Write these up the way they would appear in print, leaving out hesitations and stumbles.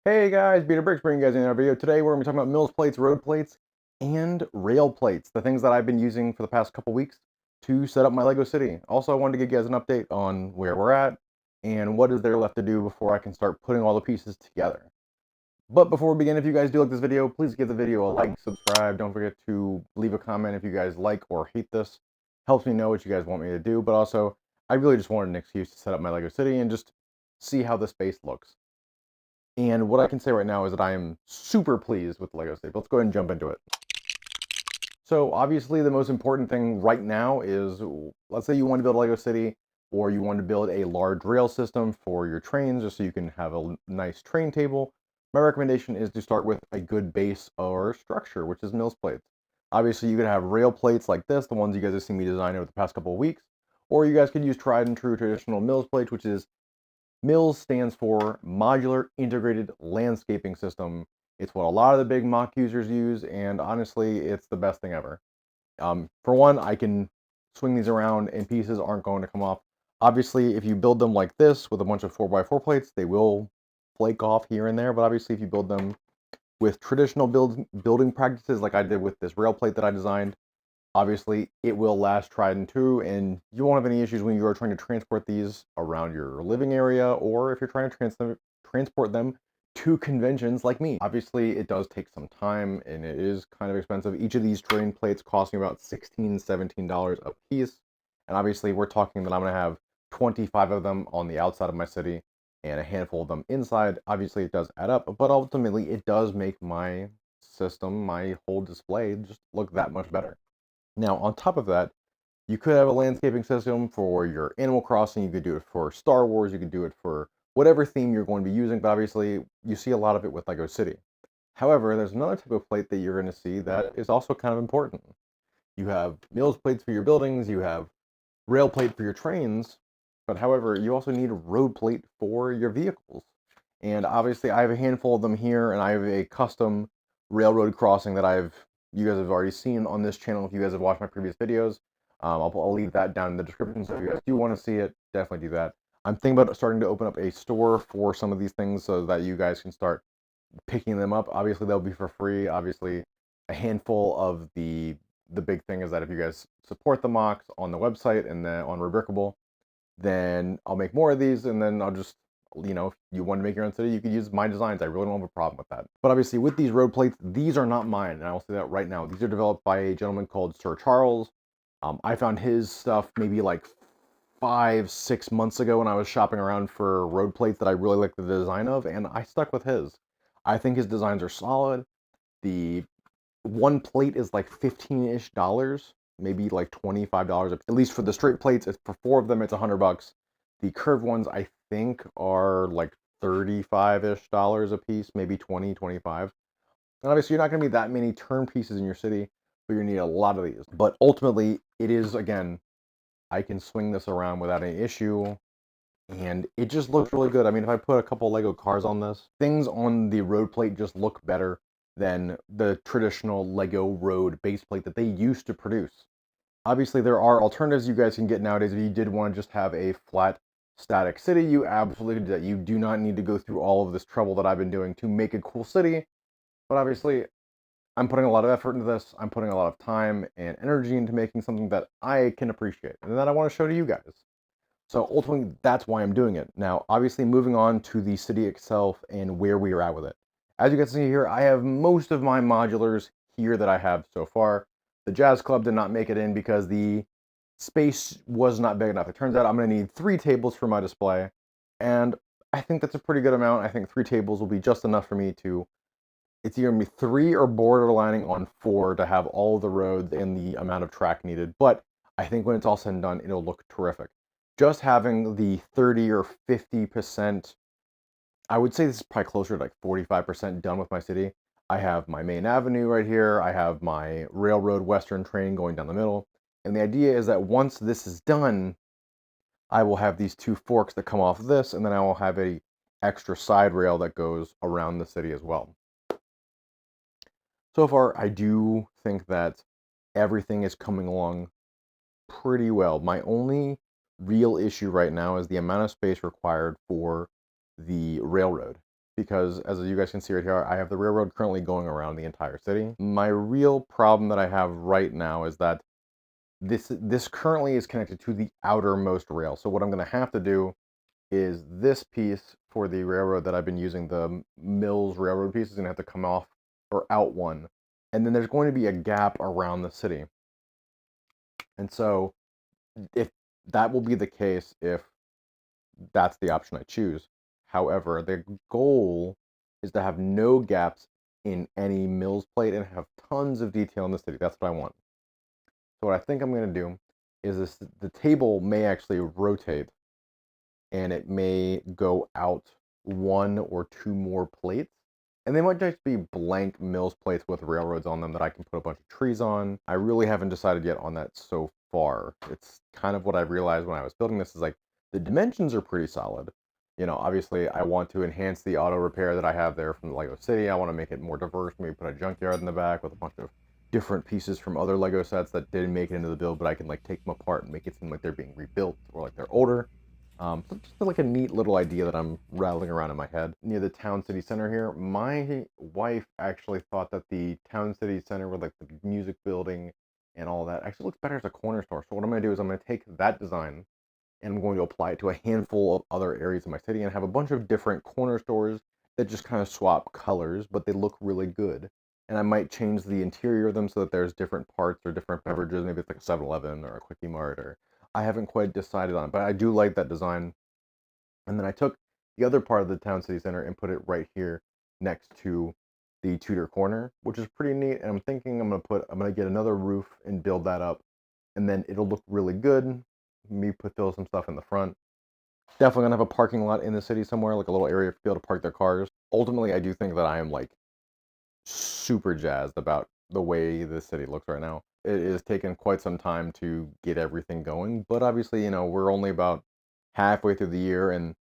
Hey guys, Beater Bricks bringing you guys another video. Today we're going to be talking about MILS plates, road plates, and rail plates, the things that I've been using for the past couple weeks to set up my Lego city. Also, I wanted to give you guys an update on where we're at and what is there left to do before I can start putting all the pieces together. But before we begin, if you guys do like this video, please give the video a like, subscribe. Don't forget to leave a comment if you guys like or hate this. Helps me know what you guys want me to do, but also, I really just wanted an excuse to set up my Lego city and just see how the space looks. And what I can say right now is that I am super pleased with the Lego City. Let's go ahead and jump into it. So obviously the most important thing right now is, let's say you want to build a Lego City or you want to build a large rail system for your trains just so you can have a nice train table. My recommendation is to start with a good base or structure, which is MILS plates. Obviously you could have rail plates like this, the ones you guys have seen me design over the past couple of weeks, or you guys could use tried and true traditional MILS plates, which is MILS stands for Modular Integrated Landscaping System. It's what a lot of the big mock users use, and honestly, it's the best thing ever. For one, I can swing these around and pieces aren't going to come off. Obviously, if you build them like this with a bunch of 4x4 plates, they will flake off here and there, but obviously if you build them with traditional building practices like I did with this rail plate that I designed, obviously, it will last tried and true, and you won't have any issues when you are trying to transport these around your living area, or if you're trying to transport them to conventions like me. Obviously, it does take some time, and it is kind of expensive. Each of these train plates cost me about $16, $17 a piece, and obviously, we're talking that I'm going to have 25 of them on the outside of my city, and a handful of them inside. Obviously, it does add up, but ultimately, it does make my system, my whole display, just look that much better. Now, on top of that, you could have a landscaping system for your Animal Crossing. You could do it for Star Wars. You could do it for whatever theme you're going to be using. But obviously, you see a lot of it with Lego City. However, there's another type of plate that you're going to see that is also kind of important. You have MILS plates for your buildings. You have rail plate for your trains. But however, you also need a road plate for your vehicles. And obviously, I have a handful of them here, and I have a custom railroad crossing that you guys have already seen on this channel if you guys have watched my previous videos. I'll leave that down in the description, so if you guys do want to see it, definitely do that. I'm thinking about starting to open up a store for some of these things so that you guys can start picking them up. Obviously, they'll be for free. Obviously, a handful of the big thing is that if you guys support the mocks on the website and then on Rubricable, then I'll make more of these, and then I'll just, if you want to make your own city, you could use my designs. I really don't have a problem with that. But obviously, with these road plates, these are not mine, and I will say that right now. These are developed by a gentleman called Sir Charles. I found his stuff maybe like 5, 6 months ago when I was shopping around for road plates that I really liked the design of, and I stuck with his. I think his designs are solid. The one plate is like 15-ish dollars, maybe like $25, at least for the straight plates. It's for four of them, it's $100. The curved ones, I think, are like 35-ish dollars a piece, maybe 20, 25. And obviously, you're not going to be that many turn pieces in your city, but you need a lot of these. But ultimately, it is, again, I can swing this around without any issue, and it just looks really good. I mean, if I put a couple Lego cars on this, things on the road plate just look better than the traditional Lego road base plate that they used to produce. Obviously, there are alternatives you guys can get nowadays. If you did want to just have a flat, static city, you absolutely do that. You do not need to go through all of this trouble that I've been doing to make a cool city. But obviously, I'm putting a lot of effort into this. I'm putting a lot of time and energy into making something that I can appreciate and that I want to show to you guys. So ultimately, that's why I'm doing it. Now, obviously, moving on to the city itself and where we are at with it. As you can see here, I have most of my modulars here that I have so far. The Jazz Club did not make it in because the space was not big enough. It turns out I'm going to need 3 tables for my display, and I think that's a pretty good amount. I think 3 tables will be just enough for me to, it's either going to be 3 or borderlining on 4 to have all of the roads and the amount of track needed. But I think when it's all said and done, it'll look terrific. Just having the 30 or 50%, I would say this is probably closer to like 45% done with my city. I have my main avenue right here. I have my railroad western train going down the middle. And the idea is that once this is done, I will have these 2 forks that come off this, and then I will have a extra side rail that goes around the city as well. So far, I do think that everything is coming along pretty well. My only real issue right now is the amount of space required for the railroad. because as you guys can see right here, I have the railroad currently going around the entire city. My real problem that I have right now is that this currently is connected to the outermost rail. So what I'm going to have to do is this piece for the railroad that I've been using, the Mills railroad piece, is going to have to come off or out one. And then there's going to be a gap around the city. And so if that will be the case if that's the option I choose. However, the goal is to have no gaps in any Mills plate and have tons of detail in the city. That's what I want. So what I think I'm going to do is the table may actually rotate and it may go out one or two more plates. And they might just be blank Mills plates with railroads on them that I can put a bunch of trees on. I really haven't decided yet on that so far. It's kind of what I realized when I was building this is like the dimensions are pretty solid. You know, obviously I want to enhance the auto repair that I have there from the Lego City. I want to make it more diverse, maybe put a junkyard in the back with a bunch of different pieces from other Lego sets that didn't make it into the build, but I can like take them apart and make it seem like they're being rebuilt or like they're older. So just like a neat little idea that I'm rattling around in my head. Near the town city center here, my wife actually thought that the town city center with like the music building and all that actually looks better as a corner store. So what I'm going to do is I'm going to take that design and I'm going to apply it to a handful of other areas in my city and have a bunch of different corner stores that just kind of swap colors, but they look really good. And I might change the interior of them so that there's different parts or different beverages. Maybe it's like a 7-Eleven or a Quickie Mart, or I haven't quite decided on it, but I do like that design. And then I took the other part of the town city center and put it right here next to the Tudor corner, which is pretty neat. And I'm thinking I'm gonna get another roof and build that up, and then it'll look really good. Me throw some stuff in the front. Definitely gonna have a parking lot in the city somewhere, like a little area for people to park their cars. Ultimately, I do think that I am like super jazzed about the way the city looks right now. It has taken quite some time to get everything going, but obviously, you know, we're only about halfway through the year and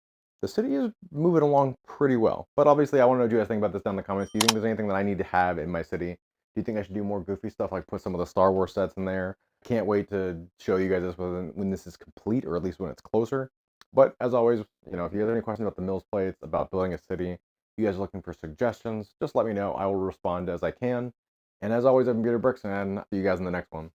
the city is moving along pretty well. But obviously, I want to know what you guys think about this down in the comments. Do you think there's anything that I need to have in my city? Do you think I should do more goofy stuff like put some of the Star Wars sets in there? Can't wait to show you guys this when this is complete, or at least when it's closer. But as always, you know, if you have any questions about the Mills plates, about building a city, you guys are looking for suggestions, just let me know. I will respond as I can. And as always, I've been Gator Bricks, and see you guys in the next one.